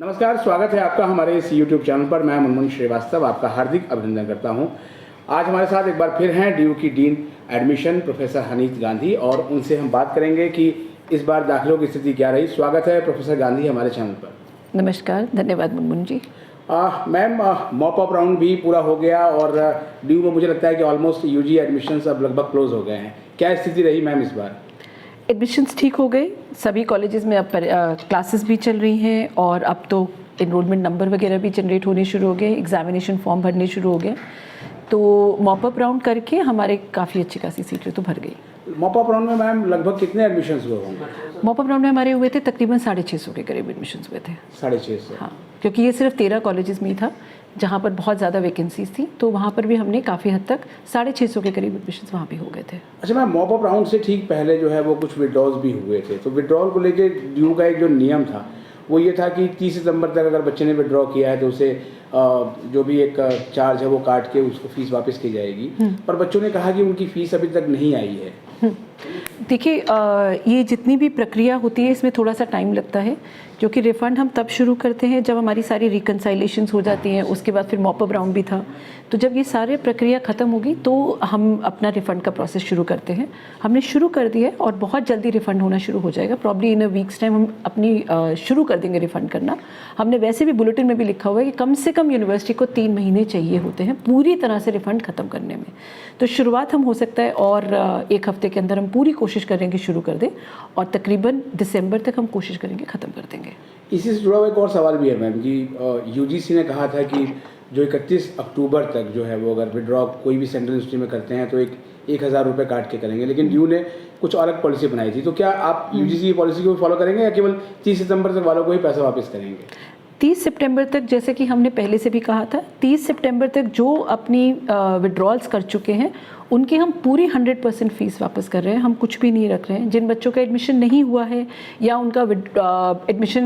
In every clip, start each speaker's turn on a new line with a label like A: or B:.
A: नमस्कार, स्वागत है आपका हमारे इस YouTube चैनल पर। मैं मुनमुन श्रीवास्तव आपका हार्दिक अभिनंदन करता हूं। आज हमारे साथ एक बार फिर हैं DU की डीन एडमिशन प्रोफेसर हनीत गांधी और उनसे हम बात करेंगे कि इस बार दाखिलों की स्थिति क्या रही। स्वागत है प्रोफेसर गांधी हमारे चैनल पर।
B: नमस्कार, धन्यवाद मुनमुन जी।
A: मैम, मॉप अप राउंड भी पूरा हो गया और DU में मुझे लगता है कि ऑलमोस्ट UG एडमिशन्स अब लगभग क्लोज हो गए हैं। क्या स्थिति रही मैम इस बार?
B: एडमिशन्स ठीक हो गए, सभी कॉलेजेस में अब क्लासेस भी चल रही हैं और अब तो एनरोलमेंट नंबर वगैरह भी जनरेट होने शुरू हो गए, एग्जामिनेशन फॉर्म भरने शुरू हो गए। तो मॉप अप राउंड करके हमारे काफ़ी अच्छी खासी सीटें तो भर गई।
A: मॉप अप राउंड में मैम लगभग कितने एडमिशन्स हुए होंगे?
B: मॉप अप राउंड में हमारे हुए थे तकरीबन 650 के करीब एडमिशन्स हुए थे।
A: 650?
B: हाँ, क्योंकि ये सिर्फ 13 कॉलेजेस में ही था जहाँ पर बहुत ज़्यादा वैकेंसीज थी, तो वहाँ पर भी हमने काफ़ी हद तक 650 के करीब एडमिशन्स वहाँ भी हो गए थे।
A: अच्छा मैम, मॉप अप राउंड से ठीक पहले जो है वो कुछ विड्रॉल्स भी हुए थे, तो विड्रॉल को लेके DU का एक जो नियम था वो ये था कि 30 सितंबर तक अगर बच्चे ने विड्रॉ किया है तो उसे जो भी एक चार्ज है वो काट के उसको फीस वापस की जाएगी। पर बच्चों ने कहा कि उनकी फ़ीस अभी तक नहीं आई है।
B: देखिए, ये जितनी भी प्रक्रिया होती है इसमें थोड़ा सा टाइम लगता है, क्योंकि रिफ़ंड हम तब शुरू करते हैं जब हमारी सारी रिकन्साइलेशंस हो जाती हैं। उसके बाद फिर मॉप अप राउंड भी था, तो जब ये सारे प्रक्रिया ख़त्म होगी तो हम अपना रिफ़ंड का प्रोसेस शुरू करते हैं। हमने शुरू कर दिया है और बहुत जल्दी रिफ़ंड होना शुरू हो जाएगा। Probably in a weeks time हम अपनी शुरू कर देंगे रिफ़ंड करना। हमने वैसे भी बुलेटिन में भी लिखा हुआ है कि कम से कम यूनिवर्सिटी को 3 महीने चाहिए होते हैं पूरी तरह से रिफ़ंड ख़त्म करने में। तो शुरुआत हम हो सकता है और 1 हफ़्ते के अंदर हम पूरी कोशिश करेंगे शुरू कर दें और तकरीबन दिसंबर तक हम कोशिश करेंगे ख़त्म कर देंगे।
A: इसी से जुड़ा हुआ एक और सवाल भी है मैम कि UGC ने कहा था कि जो 31 अक्टूबर तक जो है वो अगर विड्रॉ कोई भी सेंट्रल यूनिवर्सिटी में करते हैं तो 1,000 रुपये काट के करेंगे, लेकिन DU ने कुछ अलग पॉलिसी बनाई थी। तो क्या आप UGC की पॉलिसी को फॉलो करेंगे या केवल 30 सितंबर तक वालों को ही पैसा वापस करेंगे?
B: 30 सितंबर तक, जैसे कि हमने पहले से भी कहा था, 30 सितंबर तक जो अपनी विड्रॉल्स कर चुके हैं उनकी हम पूरी 100% फ़ीस वापस कर रहे हैं। हम कुछ भी नहीं रख रहे हैं। जिन बच्चों का एडमिशन नहीं हुआ है या उनका एडमिशन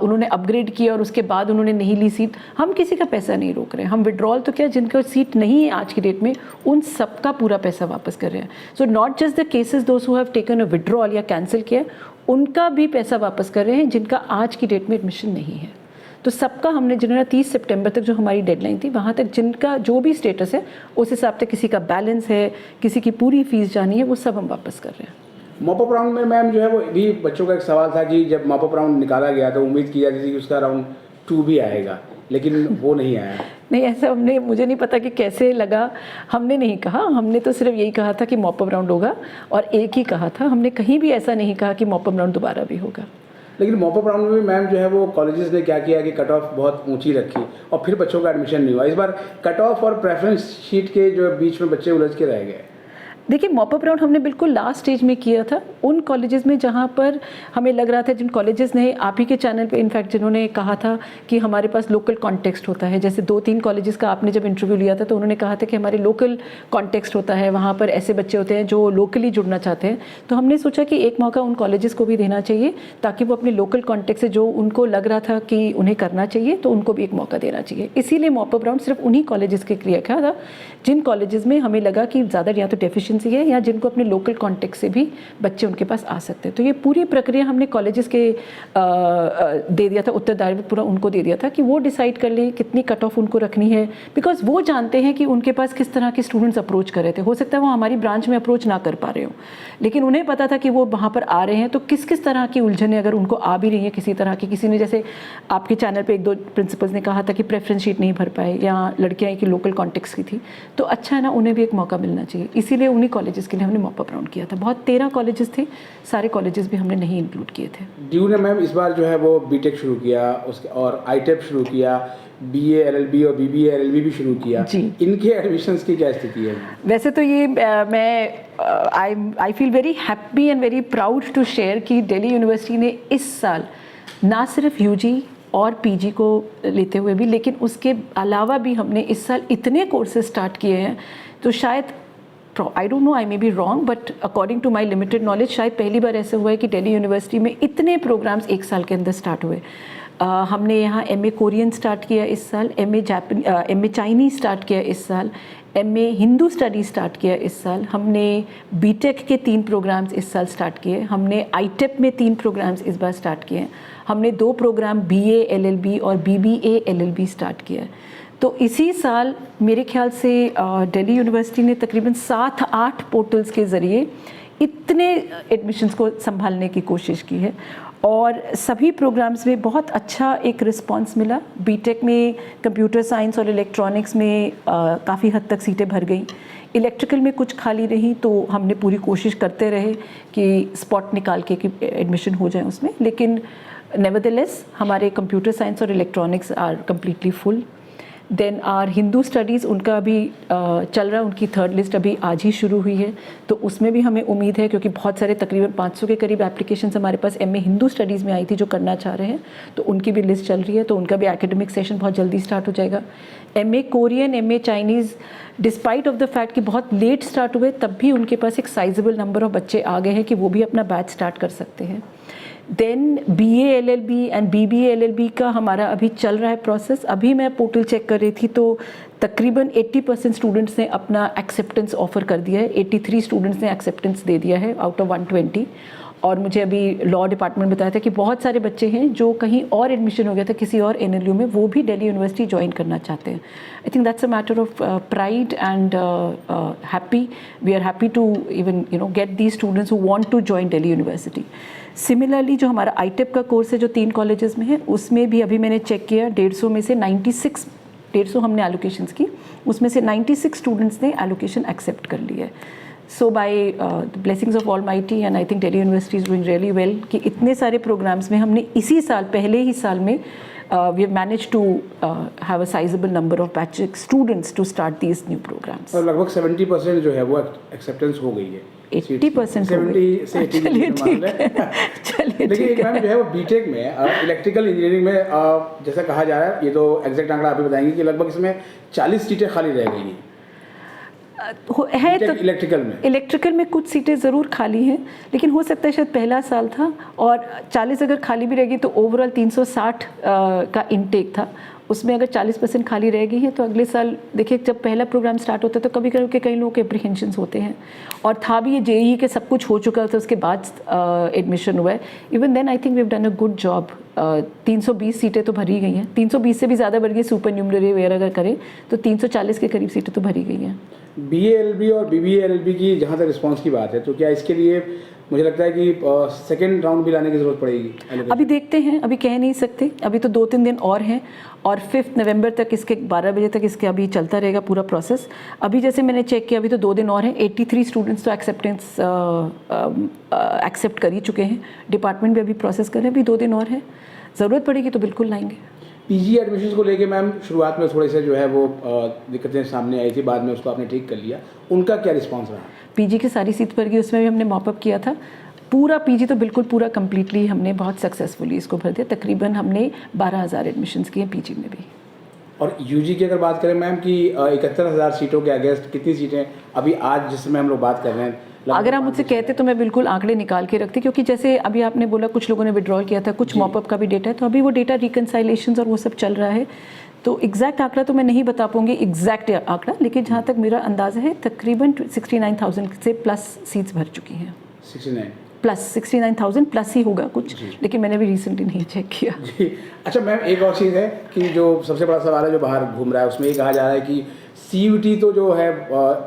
B: उन्होंने अपग्रेड किया और उसके बाद उन्होंने नहीं ली सीट, हम किसी का पैसा नहीं रोक रहे हैं। हम विड्रॉल तो क्या, जिनका सीट नहीं है आज की डेट में उन सबका पूरा पैसा वापस कर रहे हैं। So not just the cases those who have taken a withdrawal या कैंसिल किया, उनका भी पैसा वापस कर रहे हैं जिनका आज की डेट में एडमिशन नहीं है। तो सबका हमने, जिन्होंने 30 सितंबर तक जो हमारी डेडलाइन थी वहाँ तक जिनका जो भी स्टेटस है उस हिसाब से, किसी का बैलेंस है, किसी की पूरी फीस जानी है, वो सब हम वापस कर रहे हैं।
A: मॉप अप राउंड में मैम जो है वो भी बच्चों का एक सवाल था कि जब मॉप अप राउंड निकाला गया तो उम्मीद की जाती थी कि उसका राउंड 2 भी आएगा, लेकिन वो नहीं आया।
B: नहीं, ऐसा मुझे नहीं पता कि कैसे लगा। हमने नहीं कहा, हमने तो सिर्फ यही कहा था कि मॉप अप राउंड होगा और एक ही कहा था। हमने कहीं भी ऐसा नहीं कहा कि मॉप अप राउंड दोबारा भी होगा।
A: लेकिन मॉप अप राउंड में मैम जो है वो कॉलेजेस ने क्या किया कि कट ऑफ बहुत ऊंची रखी और फिर बच्चों का एडमिशन नहीं हुआ। इस बार कट ऑफ और प्रेफरेंस शीट के जो बीच में बच्चे उलझ के रह गए।
B: देखिए, मॉप अप राउंड हमने बिल्कुल लास्ट स्टेज में किया था उन कॉलेजेस में जहाँ पर हमें लग रहा था, जिन कॉलेजेस ने आप ही के चैनल पे इनफैक्ट जिन्होंने कहा था कि हमारे पास लोकल कॉन्टेक्स्ट होता है, जैसे 2-3 कॉलेजेस का आपने जब इंटरव्यू लिया था तो उन्होंने कहा था कि हमारे लोकल कॉन्टेक्स्ट होता है, वहाँ पर ऐसे बच्चे होते हैं जो लोकली जुड़ना चाहते हैं। तो हमने सोचा कि एक मौका उन कॉलेजेस को भी देना चाहिए ताकि वो अपने लोकल कॉन्टेक्स्ट से जो उनको लग रहा था कि उन्हें करना चाहिए तो उनको भी एक मौका देना चाहिए। इसीलिए मॉप अप राउंड सिर्फ उन्हीं कॉलेजेस के लिए किया था जिन कॉलेजेस में हमें लगा कि ज़्यादा या तो डेफिशिएंसी है या जिनको अपने लोकल कॉन्टेक्स्ट से भी बच्चे उनके पास आ सकते हैं। तो ये पूरी प्रक्रिया हमने कॉलेजेस के दे दिया था, उत्तरदायित्व पूरा उनको दे दिया था कि वो डिसाइड कर लें कितनी कट ऑफ उनको रखनी है, बिकॉज वो जानते हैं कि उनके पास किस तरह के स्टूडेंट्स अप्रोच कर रहे थे। हो सकता है वो हमारी ब्रांच में अप्रोच ना कर पा रहे हो, लेकिन उन्हें पता था कि वो वहाँ पर आ रहे हैं तो किस किस तरह की उलझने अगर उनको आ भी रही है किसी तरह की। किसी ने, जैसे आपके चैनल पर 1-2 प्रिंसिपल्स ने कहा था कि प्रेफरेंस शीट नहीं भर पाए या लड़कियाँ की लोकल कॉन्टेक्स्ट की थी, तो अच्छा है ना, उन्हें भी एक मौका मिलना चाहिए। इसीलिए उन्हीं कॉलेजेस के लिए हमने मॉप अप राउंड किया था। बहुत 13 कॉलेजेस थे, सारे कॉलेजेस भी हमने नहीं इंक्लूड किए थे।
A: DU ने मैम इस बार जो है वो BTech शुरू किया, उसके और ITEP शुरू किया, BA LLB और BBA LLB भी शुरू किया जी। इनके एडमिशन्स की क्या स्थिति है?
B: वैसे तो ये मैं I feel very happy and very proud to share कि दिल्ली यूनिवर्सिटी ने इस साल ना सिर्फ UG और PG को लेते हुए भी, लेकिन उसके अलावा भी हमने इस साल इतने कोर्सेज स्टार्ट किए हैं, तो शायद I don't know, I may be wrong, but according to my limited knowledge शायद पहली बार ऐसा हुआ है कि दिल्ली यूनिवर्सिटी में इतने प्रोग्राम्स एक साल के अंदर स्टार्ट हुए। हमने यहाँ MA कोरियन स्टार्ट किया इस साल, MA चाइनीज़ स्टार्ट किया इस साल, MA हिंदू स्टडी स्टार्ट किया इस साल, हमने BTech के 3 प्रोग्राम्स इस साल स्टार्ट किए, हमने ITEP में 3 प्रोग्राम्स इस बार स्टार्ट किए हैं, हमने 2 प्रोग्राम BA LLB और BBA LLB स्टार्ट किया है। तो इसी साल मेरे ख्याल से दिल्ली यूनिवर्सिटी ने तकरीबन 7-8 पोर्टल्स के ज़रिए इतने एडमिशन्स को संभालने की कोशिश की है और सभी प्रोग्राम्स में बहुत अच्छा एक रिस्पांस मिला। बीटेक में कंप्यूटर साइंस और इलेक्ट्रॉनिक्स में काफ़ी हद तक सीटें भर गई। इलेक्ट्रिकल में कुछ खाली रही तो हमने पूरी कोशिश करते रहे कि स्पॉट निकाल के कि एडमिशन हो जाए उसमें, लेकिन नेवरदलेस हमारे कंप्यूटर साइंस और electronics are completely full. Then are Hindu studies उनका अभी चल रहा है, उनकी 3rd लिस्ट अभी आज ही शुरू हुई है, तो उसमें भी हमें उम्मीद है क्योंकि बहुत सारे तकरीबन 500 के करीब एप्लीकेशंस हमारे पास MA हिंदू स्टडीज़ में आई थी जो करना चाह रहे हैं, तो उनकी भी लिस्ट चल रही है, तो उनका भी एकेडमिक सेशन बहुत जल्दी स्टार्ट हो जाएगा। MA Korean, MA Chinese, despite of the fact कि बहुत लेट स्टार्ट हुए तब भी उनके पास एक साइजेबल नंबर ऑफ बच्चे आ गए हैं कि वो भी अपना बैच स्टार्ट कर सकते हैं। Then BA LLB and BBA LLB का हमारा अभी चल रहा है प्रोसेस। अभी मैं पोर्टल चेक कर रही थी तो तकरीबन 80% स्टूडेंट्स ने अपना एक्सेप्टेंस ऑफ़र कर दिया है। 83 स्टूडेंट्स ने एक्सेप्टेंस दे दिया है आउट ऑफ 120। और मुझे अभी लॉ डिपार्टमेंट बताया था कि बहुत सारे बच्चे हैं जो कहीं और एडमिशन हो गया था किसी और NLU में, वो भी दिल्ली यूनिवर्सिटी ज्वाइन करना चाहते हैं। I think that's a matter of pride and happy. We are happy to even get these students who want to join Delhi university. Similarly जो हमारा ITEP का कोर्स है जो 3 कॉलेजेस में है, उसमें भी अभी मैंने चेक किया 150 में से 150 हमने एलोकेशंस की, उसमें से 96 स्टूडेंट्स ने एलोकेशन एक्सेप्ट कर ली है। So by the blessings of almighty and I think Delhi university is doing really well कि इतने सारे प्रोग्राम्स में हमने इसी साल पहले ही साल में we have managed to have a sizable number of batch students to start these new programs.
A: और लगभग 70% जो है वो एक्सेप्टेंस हो गई है।
B: 80%
A: 70 से 80
B: चलिए ठीक है, चलिए
A: लेकिन
B: ठीक
A: एक मैम
B: है।
A: जो है वो बीटेक में इलेक्ट्रिकल इंजीनियरिंग में जैसा कहा जा रहा है, ये तो एग्जैक्ट आंकड़ा आप ही बताएंगे कि लगभग इसमें 40 सीटें खाली रह गई हैं
B: है तो इलेक्ट्रिकल में कुछ सीटें ज़रूर खाली हैं, लेकिन हो सकता है शायद पहला साल था और 40 अगर खाली भी रहेगी तो ओवरऑल 360 का इनटेक था, उसमें अगर 40% खाली रह गई है तो अगले साल देखिए जब पहला प्रोग्राम स्टार्ट होता है तो कभी कभी कई लोगों के एप्रीहेंशंस होते हैं और था भी ये JEE के सब कुछ हो चुका था उसके बाद एडमिशन हुआ है। Even then I think we have done a good job. 320 सीटें तो भरी गई हैं, 320 से भी ज़्यादा बढ़ गई, सुपर न्यूमररी वेयर अगर करें तो 340 के करीब सीटें तो भरी गई हैं।
A: BA LLB और BBA LLB की जहाँ तक रिस्पांस की बात है तो क्या इसके लिए मुझे लगता है कि सेकेंड राउंड भी लाने की ज़रूरत पड़ेगी?
B: अभी देखते हैं, अभी कह नहीं सकते, अभी तो 2-3 दिन और हैं और 5 नवंबर तक इसके 12 बजे तक इसके अभी चलता रहेगा पूरा प्रोसेस। अभी जैसे मैंने चेक किया अभी तो 2 दिन और हैं। 83 स्टूडेंट्स तो एक्सेप्टेंस एक्सेप्ट कर ही चुके हैं, डिपार्टमेंट भी अभी प्रोसेस कर रहे हैं, अभी 2 दिन और हैं, ज़रूरत पड़ेगी तो बिल्कुल लाएंगे।
A: PG एडमिशन्स को लेके मैम शुरुआत में थोड़े से जो है वो दिक्कतें सामने आई थी, बाद में उसको आपने ठीक कर लिया, उनका क्या रिस्पांस रहा?
B: PG की सारी सीट भर गई, उसमें भी हमने मॉपअप किया था पूरा PG तो बिल्कुल पूरा कम्प्लीटली हमने बहुत सक्सेसफुली इसको भर दिया। तकरीबन हमने 12,000 एडमिशन्स किए PG में भी।
A: और UG की अगर बात करें मैम कि 71,000 सीटों के अगेंस्ट कितनी सीटें अभी आज जिस समय हम लोग बात कर रहे हैं?
B: अगर आप मुझसे कहते तो मैं बिल्कुल आंकड़े निकाल के रखती, क्योंकि जैसे अभी आपने बोला कुछ लोगों ने विड्रॉल किया था, कुछ मॉपअप का भी डेटा है, तो अभी वो डेटा रिकन्साइलेशंस और वो सब चल रहा है, तो एग्जैक्ट आंकड़ा तो मैं नहीं बता पाऊंगी एग्जैक्ट आंकड़ा, लेकिन जहाँ तक मेरा अंदाज़ा है तकरीबन 69,000 से प्लस सीट्स भर चुकी हैं। 69,000 प्लस ही होगा कुछ, लेकिन मैंने भी रिसेंटली नहीं चेक किया
A: जी। अच्छा मैम एक और चीज़ है कि जो सबसे बड़ा सवाल है जो बाहर घूम रहा है उसमें ये कहा जा रहा है कि CUT तो जो है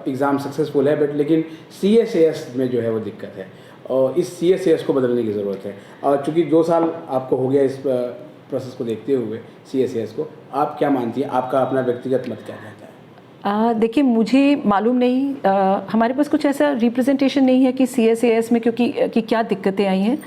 A: एग्ज़ाम सक्सेसफुल है, बट लेकिन CSAS में जो है वो दिक्कत है और इस CSAS को बदलने की ज़रूरत है। और चूँकि 2 साल आपको हो गया इस प्रोसेस को देखते हुए CSAS को, आप क्या मानती हैं, आपका अपना व्यक्तिगत मत क्या कहता है?
B: देखिए मुझे मालूम नहीं, हमारे पास कुछ ऐसा रिप्रेजेंटेशन नहीं है कि CSAS में कि क्या दिक्कतें आई हैं।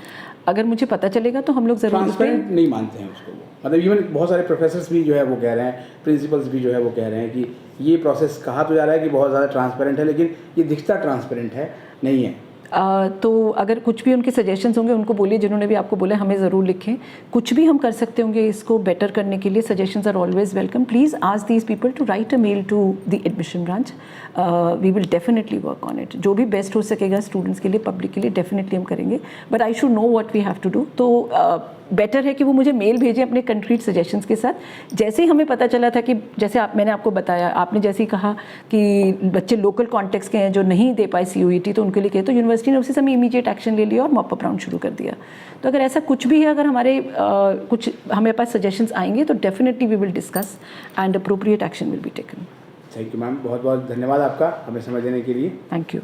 B: अगर मुझे पता चलेगा तो हम लोग ज़रूर
A: ट्रांसपेरेंट नहीं मानते हैं उसको, मतलब इवन बहुत सारे प्रोफेसर्स भी जो है वो कह रहे हैं, प्रिंसिपल्स भी जो है वो कह रहे हैं कि ये प्रोसेस कहा तो जा रहा है कि बहुत ज़्यादा ट्रांसपेरेंट है, लेकिन ये दिखता ट्रांसपेरेंट है नहीं है।
B: तो अगर कुछ भी उनके सजेशंस होंगे उनको बोलिए, जिन्होंने भी आपको बोला हमें ज़रूर लिखें, कुछ भी हम कर सकते होंगे इसको बेटर करने के लिए, suggestions are always welcome. Please ask these people to write a mail to the admission branch, we will definitely work on it. जो भी बेस्ट हो सकेगा स्टूडेंट्स के लिए, पब्लिक के लिए, डेफिनेटली हम करेंगे, but I should know what we have to do. तो बेटर है कि वो मुझे मेल भेजें अपने कंक्रीट सजेशंस के साथ। जैसे ही हमें पता चला था कि जैसे मैंने आपको बताया, आपने जैसे ही कहा कि बच्चे लोकल कॉन्टेक्स्ट के हैं जो नहीं दे पाए CUET, तो उनके लिए किया, तो यूनिवर्सिटी ने उसी समय इमीडिएट एक्शन ले लिया और मॉप अप राउंड शुरू कर दिया। तो अगर ऐसा कुछ भी है, अगर हमारे कुछ हमें पास सजेशंस आएंगे तो definitely we will discuss and appropriate action will be taken.
A: Thank you ma'am, बहुत बहुत धन्यवाद आपका हमें समय देने के लिए।
B: Thank you.